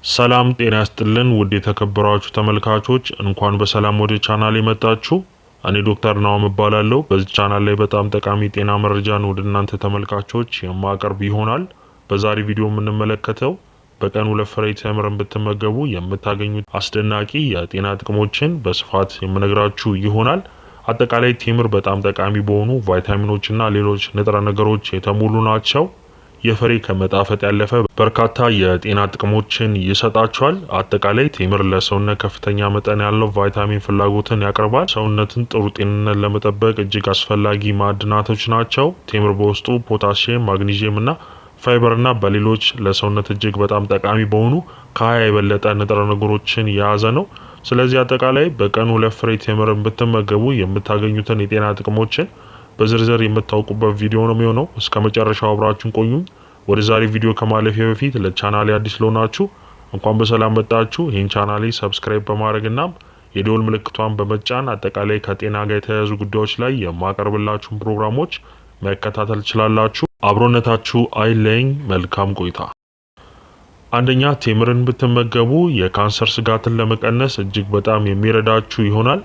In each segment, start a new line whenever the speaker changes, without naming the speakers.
ሰላም ጤና ያስጥልን ውድ የተከበራችሁ ተመልካቾች እንኳን በሰላም ወደ ቻናሌ መጣችሁ። እኔ ዶክተር ናኦም እባላለሁ። በዚህ ቻናል ላይ በጣም ጠቃሚ ጤና መረጃን ወደ እናንተ ተመልካቾች የማቀርብ ይሆናል። በዛሬ ቪዲዮ የምንመለከተው በቀን 2 ፍሬ ቴምርን ብትመገቡ የምታገኙት አስደናቂ የጤና ጥቅሞችን በስፋት የምነግራችሁ ይሆናል። አጠቃላይ ቴምር በጣም ጠቃሚ በሆኑ ቫይታሚኖችና ሌሎች ንጥረ ነገሮች የተሞሉ ናቸው። የፍሬ ከመጣፈጥ ያለፈ በርካታ የጤና ጥቅሞችን ይሰጣቸዋል። አጠቃላይ ቴምር ለሰውነት ከፍተኛ መጠን ያለው ቫይታሚን ፍላጎትን ያቀርባል። ሰውነትን ጥሩ ጤንነት ለመጠበቅ እጅግ አስፈላጊ ማዕድናቶች ናቸው። ቴምር በውስጡ ፖታሲየም፣ ማግኒዚየም እና ፋይበርና በሌሎች ለሰውነት እጅግ በጣም ጠቃሚ በሆኑ ከ20 የበለጠ ንጥረ ነገሮችን የያዘ ነው። ስለዚህ አጠቃላይ በቀን 2 ፍሬ ቴምርን ብትመገቡ የምታገኙትን የጤና ጥቅሞችን በዝርዝር የምታውቁበት ቪዲዮ ነው የሚሆነው። እስከ መጨረሻው አብራችሁን ቆዩ። ወደ ዛሬ ቪዲዮ ከማለፌ በፊት ለቻናሌ አዲስ ለሆናችሁ እንኳን በሰላም መጣችሁ። ይህን ቻናሌ ሰብስክራይብ በማድረግና የደወል ምልክቷን በመጫን አጠቃላይ ከጤና ጋር የተያያዙ ጉዳዮች ላይ የማቀርብላችሁን ፕሮግራሞች መከታተል ትችላላችሁ። አብሮነታችሁ አይለኝ። መልካም ቆይታ። አንደኛ፣ ቴምርን ብትመገቡ የካንሰር ስጋትን ለመቀነስ እጅግ በጣም የሚረዳችሁ ይሆናል።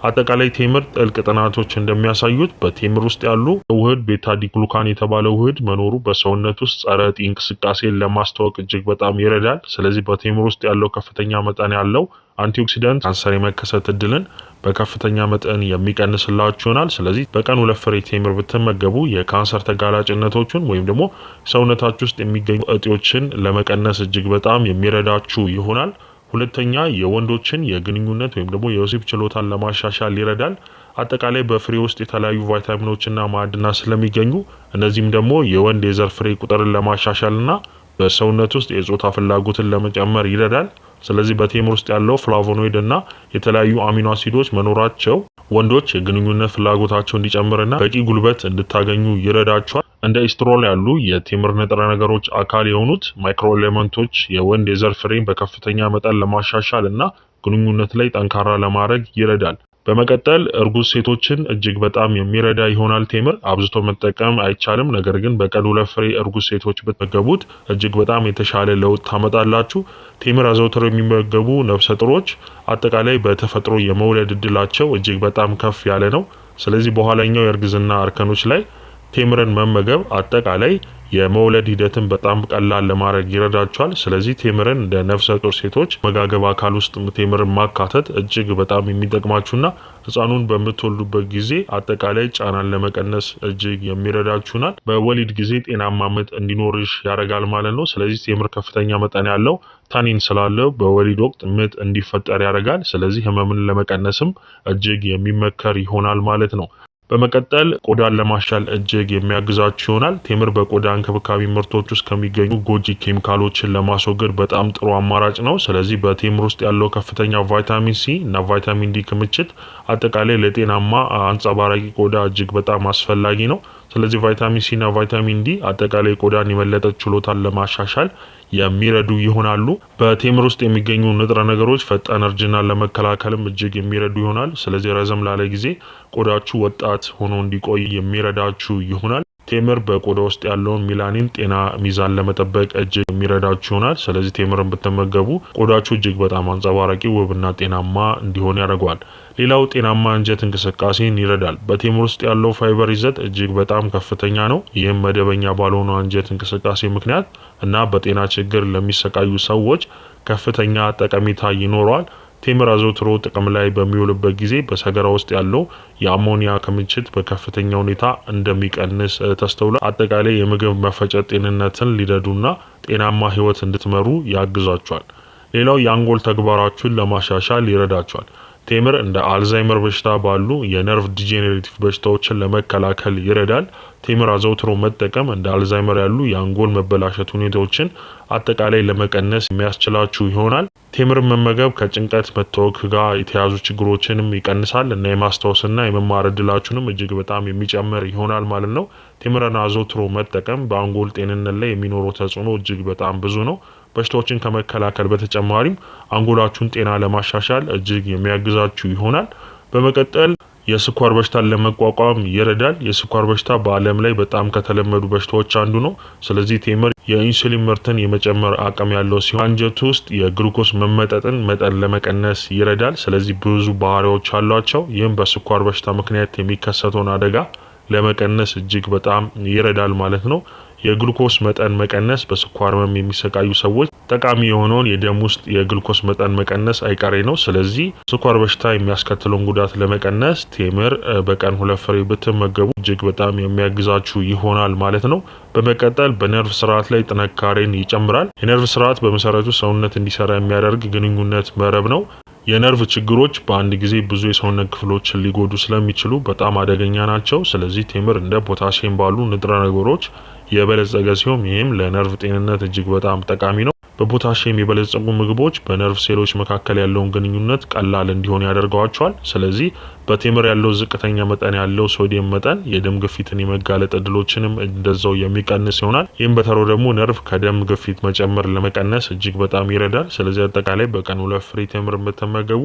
አጠቃላይ ቴምር ጥልቅ ጥናቶች እንደሚያሳዩት በቴምር ውስጥ ያሉ ውህድ ቤታ ዲግሉካን የተባለው ውህድ መኖሩ በሰውነት ውስጥ ጸረ እጢ እንቅስቃሴን ለማስተዋወቅ እጅግ በጣም ይረዳል። ስለዚህ በቴምር ውስጥ ያለው ከፍተኛ መጠን ያለው አንቲኦክሲዳንት ካንሰር የመከሰት እድልን በከፍተኛ መጠን የሚቀንስላችሁ ይሆናል። ስለዚህ በቀን 2 ፍሬ ቴምር ብትመገቡ የካንሰር ተጋላጭነቶችን ወይም ደግሞ ሰውነታችሁ ውስጥ የሚገኙ እጢዎችን ለመቀነስ እጅግ በጣም የሚረዳችሁ ይሆናል። ሁለተኛ፣ የወንዶችን የግንኙነት ወይም ደግሞ የወሲብ ችሎታን ለማሻሻል ይረዳል። አጠቃላይ በፍሬ ውስጥ የተለያዩ ቫይታሚኖችና ማዕድናት ስለሚገኙ እነዚህም ደግሞ የወንድ የዘር ፍሬ ቁጥርን ለማሻሻልና በሰውነት ውስጥ የጾታ ፍላጎትን ለመጨመር ይረዳል። ስለዚህ በቴምር ውስጥ ያለው ፍላቮኖይድ እና የተለያዩ አሚኖ አሲዶች መኖራቸው ወንዶች የግንኙነት ፍላጎታቸው እንዲጨምርና በቂ ጉልበት እንድታገኙ ይረዳቸዋል። እንደ ኢስትሮል ያሉ የቴምር ንጥረ ነገሮች አካል የሆኑት ማይክሮ ኤሌመንቶች የወንድ የዘር ፍሬን በከፍተኛ መጠን ለማሻሻል እና ግንኙነት ላይ ጠንካራ ለማድረግ ይረዳል። በመቀጠል እርጉዝ ሴቶችን እጅግ በጣም የሚረዳ ይሆናል። ቴምር አብዝቶ መጠቀም አይቻልም፣ ነገር ግን በቀን 2 ፍሬ እርጉዝ ሴቶች ብትመገቡት እጅግ በጣም የተሻለ ለውጥ ታመጣላችሁ። ቴምር አዘውትረው የሚመገቡ ነፍሰ ጡሮች አጠቃላይ በተፈጥሮ የመውለድ እድላቸው እጅግ በጣም ከፍ ያለ ነው። ስለዚህ በኋላኛው የእርግዝና እርከኖች ላይ ቴምርን መመገብ አጠቃላይ የመውለድ ሂደትን በጣም ቀላል ለማድረግ ይረዳቸዋል። ስለዚህ ቴምርን እንደ ነፍሰ ጡር ሴቶች መጋገብ አካል ውስጥ ቴምርን ማካተት እጅግ በጣም የሚጠቅማችሁና ህፃኑን በምትወልዱበት ጊዜ አጠቃላይ ጫናን ለመቀነስ እጅግ የሚረዳችሁናል። በወሊድ ጊዜ ጤናማ ምጥ እንዲኖርሽ ያደርጋል ማለት ነው። ስለዚህ ቴምር ከፍተኛ መጠን ያለው ታኒን ስላለው በወሊድ ወቅት ምጥ እንዲፈጠር ያደርጋል። ስለዚህ ህመምን ለመቀነስም እጅግ የሚመከር ይሆናል ማለት ነው። በመቀጠል ቆዳን ለማሻል እጅግ የሚያግዛችሁ ይሆናል። ቴምር በቆዳ እንክብካቤ ምርቶች ውስጥ ከሚገኙ ጎጂ ኬሚካሎችን ለማስወገድ በጣም ጥሩ አማራጭ ነው። ስለዚህ በቴምር ውስጥ ያለው ከፍተኛ ቫይታሚን ሲ እና ቫይታሚን ዲ ክምችት አጠቃላይ ለጤናማ አንጸባራቂ ቆዳ እጅግ በጣም አስፈላጊ ነው። ስለዚህ ቫይታሚን ሲ እና ቫይታሚን ዲ አጠቃላይ ቆዳን የመለጠ ችሎታን ለማሻሻል የሚረዱ ይሆናሉ። በቴምር ውስጥ የሚገኙ ንጥረ ነገሮች ፈጣን እርጅናን ለመከላከልም እጅግ የሚረዱ ይሆናል። ስለዚህ ረዘም ላለ ጊዜ ቆዳችሁ ወጣት ሆኖ እንዲቆይ የሚረዳችሁ ይሆናል። ቴምር በቆዳ ውስጥ ያለውን ሚላኒን ጤና ሚዛን ለመጠበቅ እጅግ የሚረዳችሁ ይሆናል። ስለዚህ ቴምርን ብትመገቡ ቆዳችሁ እጅግ በጣም አንጸባራቂ፣ ውብና ጤናማ እንዲሆን ያደርገዋል። ሌላው ጤናማ አንጀት እንቅስቃሴን ይረዳል። በቴምር ውስጥ ያለው ፋይበር ይዘት እጅግ በጣም ከፍተኛ ነው። ይህም መደበኛ ባልሆነው አንጀት እንቅስቃሴ ምክንያት እና በጤና ችግር ለሚሰቃዩ ሰዎች ከፍተኛ ጠቀሜታ ይኖረዋል። ቴምር አዘውትሮ ጥቅም ላይ በሚውልበት ጊዜ በሰገራ ውስጥ ያለው የአሞኒያ ክምችት በከፍተኛ ሁኔታ እንደሚቀንስ ተስተውሏል። አጠቃላይ የምግብ መፈጨት ጤንነትን ሊረዱና ጤናማ ህይወት እንድትመሩ ያግዛቸዋል። ሌላው የአንጎል ተግባራችሁን ለማሻሻል ይረዳቸዋል። ቴምር እንደ አልዛይመር በሽታ ባሉ የነርቭ ዲጄኔሬቲቭ በሽታዎችን ለመከላከል ይረዳል። ቴምር አዘውትሮ መጠቀም እንደ አልዛይመር ያሉ የአንጎል መበላሸት ሁኔታዎችን አጠቃላይ ለመቀነስ የሚያስችላችሁ ይሆናል። ቴምርን መመገብ ከጭንቀት መታወክ ጋር የተያዙ ችግሮችንም ይቀንሳል እና የማስታወስና የመማር እድላችሁንም እጅግ በጣም የሚጨምር ይሆናል ማለት ነው። ቴምርን አዘውትሮ መጠቀም በአንጎል ጤንነት ላይ የሚኖረው ተጽዕኖ እጅግ በጣም ብዙ ነው። በሽታዎችን ከመከላከል በተጨማሪም አንጎላችሁን ጤና ለማሻሻል እጅግ የሚያግዛችሁ ይሆናል። በመቀጠል የስኳር በሽታን ለመቋቋም ይረዳል። የስኳር በሽታ በዓለም ላይ በጣም ከተለመዱ በሽታዎች አንዱ ነው። ስለዚህ ቴምር የኢንሱሊን ምርትን የመጨመር አቅም ያለው ሲሆን አንጀት ውስጥ የግሉኮስ መመጠጥን መጠን ለመቀነስ ይረዳል። ስለዚህ ብዙ ባህሪዎች አሏቸው። ይህም በስኳር በሽታ ምክንያት የሚከሰተውን አደጋ ለመቀነስ እጅግ በጣም ይረዳል ማለት ነው። የግሉኮስ መጠን መቀነስ በስኳር ህመም የሚሰቃዩ ሰዎች ጠቃሚ የሆነውን የደም ውስጥ የግሉኮስ መጠን መቀነስ አይቀሬ ነው። ስለዚህ ስኳር በሽታ የሚያስከትለውን ጉዳት ለመቀነስ ቴምር በቀን 2 ፍሬ ብትመገቡ እጅግ በጣም የሚያግዛችሁ ይሆናል ማለት ነው። በመቀጠል በነርቭ ስርዓት ላይ ጥንካሬን ይጨምራል። የነርቭ ስርዓት በመሰረቱ ሰውነት እንዲሰራ የሚያደርግ ግንኙነት መረብ ነው። የነርቭ ችግሮች በአንድ ጊዜ ብዙ የሰውነት ክፍሎችን ሊጎዱ ስለሚችሉ በጣም አደገኛ ናቸው። ስለዚህ ቴምር እንደ ፖታሲየም ባሉ ንጥረ ነገሮች የበለጸገ ሲሆን ይህም ለነርቭ ጤንነት እጅግ በጣም ጠቃሚ ነው። በፖታሲየም የበለጸጉ ምግቦች በነርቭ ሴሎች መካከል ያለውን ግንኙነት ቀላል እንዲሆን ያደርገዋቸዋል። ስለዚህ በቴምር ያለው ዝቅተኛ መጠን ያለው ሶዲየም መጠን የደም ግፊትን የመጋለጥ እድሎችንም እንደዛው የሚቀንስ ይሆናል። ይህም በተራው ደግሞ ነርቭ ከደም ግፊት መጨመር ለመቀነስ እጅግ በጣም ይረዳል። ስለዚህ አጠቃላይ በቀን 2 ፍሬ ቴምር የምትመገቡ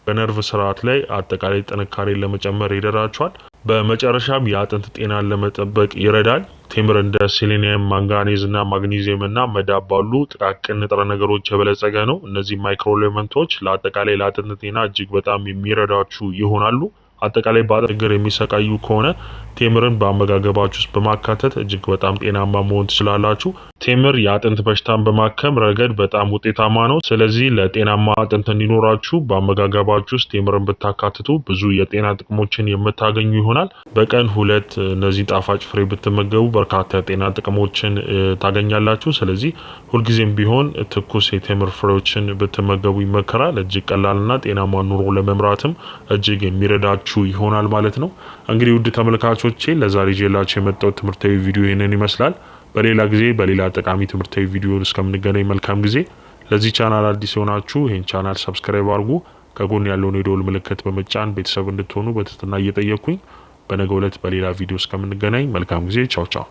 በነርቭ ስርዓት ላይ አጠቃላይ ጥንካሬን ለመጨመር ይረዳቸዋል። በመጨረሻም የአጥንት ጤናን ለመጠበቅ ይረዳል። ቴምር እንደ ሴሌኒየም፣ ማንጋኔዝ እና ማግኒዚየም እና መዳብ ባሉ ጥቃቅን ንጥረ ነገሮች የበለጸገ ነው። እነዚህ ማይክሮ ኤሌመንቶች ለአጠቃላይ ለአጥንት ጤና እጅግ በጣም የሚረዳችሁ ይሆናሉ። አጠቃላይ በአጥንት ችግር የሚሰቃዩ ከሆነ ቴምርን በአመጋገባችሁ ውስጥ በማካተት እጅግ በጣም ጤናማ መሆን ትችላላችሁ። ቴምር የአጥንት በሽታን በማከም ረገድ በጣም ውጤታማ ነው። ስለዚህ ለጤናማ አጥንት እንዲኖራችሁ በአመጋገባችሁ ውስጥ ቴምርን ብታካትቱ ብዙ የጤና ጥቅሞችን የምታገኙ ይሆናል። በቀን 2 እነዚህ ጣፋጭ ፍሬ ብትመገቡ በርካታ የጤና ጥቅሞችን ታገኛላችሁ። ስለዚህ ሁልጊዜም ቢሆን ትኩስ የቴምር ፍሬዎችን ብትመገቡ ይመከራል። እጅግ ቀላልና ጤናማ ኑሮ ለመምራትም እጅግ የሚረዳችሁ ይሆናል ማለት ነው። እንግዲህ ውድ ተመልካቾቼ ለዛሬ ይዤላችሁ የመጣው ትምህርታዊ ቪዲዮ ይህንን ይመስላል። በሌላ ጊዜ በሌላ ጠቃሚ ትምህርታዊ ቪዲዮ እስከምንገናኝ መልካም ጊዜ። ለዚህ ቻናል አዲስ የሆናችሁ ይህን ቻናል ሰብስክራይብ አድርጉ። ከጎን ያለውን የደወል ምልክት በመጫን ቤተሰብ እንድትሆኑ በትህትና እየጠየቅኩኝ በነገው ዕለት በሌላ ቪዲዮ እስከምንገናኝ መልካም ጊዜ። ቻው ቻው።